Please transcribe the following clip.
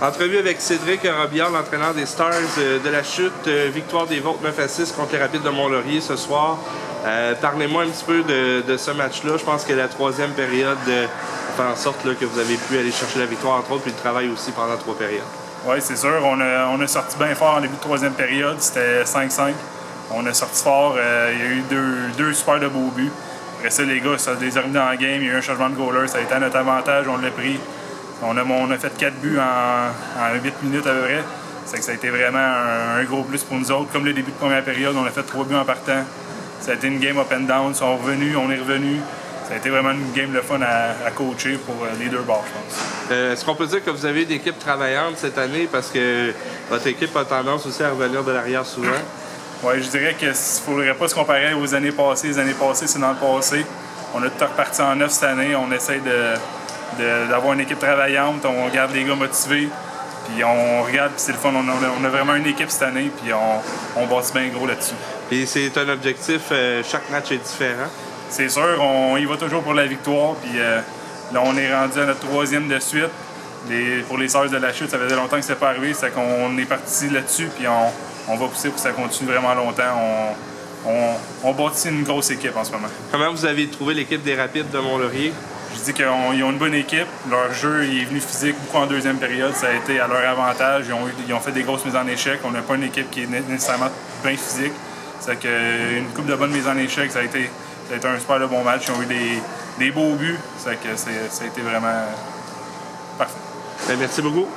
Entrevue avec Cédric Robillard, l'entraîneur des Stars de la Chute. Victoire des Vôtres 9-6 contre les Rapides de Mont-Laurier ce soir. Parlez-moi un petit peu de ce match-là. Je pense que la troisième période fait en sorte là, que vous avez pu aller chercher la victoire, entre autres, puis le travail aussi pendant 3 périodes. Oui, c'est sûr. On a sorti bien fort en début de troisième période. C'était 5-5. On a sorti fort. Il y a eu deux super de beaux buts. Après ça, les gars, ça les a remis dans la game. Il y a eu un changement de goaler. Ça a été à notre avantage. On l'a pris. On a fait 4 buts en 8 minutes à peu près. C'est que ça a été vraiment un gros plus pour nous autres. Comme le début de première période, on a fait 3 buts en partant. Ça a été une game up and down. Ils sont revenus, on est revenus. Ça a été vraiment une game de fun à coacher pour les deux bords, je pense. Est-ce qu'on peut dire que vous avez une équipe travaillante cette année parce que votre équipe a tendance aussi à revenir de l'arrière souvent? Oui, je dirais qu'il ne faudrait pas se comparer aux années passées. Les années passées, c'est dans le passé. On a tout reparti en neuf cette année. On essaie d'avoir une équipe travaillante. On garde les gars motivés. Puis on regarde, puis c'est le fun. On a vraiment une équipe cette année, puis on bâtit bien gros là-dessus. Puis c'est un objectif, chaque match est différent? C'est sûr, on y va toujours pour la victoire. Puis là, on est rendu à notre 3e de suite. Pour les Stars de la Chute, ça faisait longtemps que c'était pas arrivé. C'est qu'on est parti là-dessus, puis on va pousser pour que ça continue vraiment longtemps. On bâtit une grosse équipe en ce moment. Comment vous avez trouvé l'équipe des Rapides de Mont-Laurier? Je dis qu'ils ont une bonne équipe. Leur jeu est venu physique beaucoup en deuxième période. Ça a été à leur avantage. Ils ont fait des grosses mises en échec. On n'a pas une équipe qui est nécessairement bien physique. C'est qu'une couple de bonnes mises en échec, ça a été un super bon match. Ils ont eu des beaux buts. Ça a été vraiment parfait. Bien, merci beaucoup.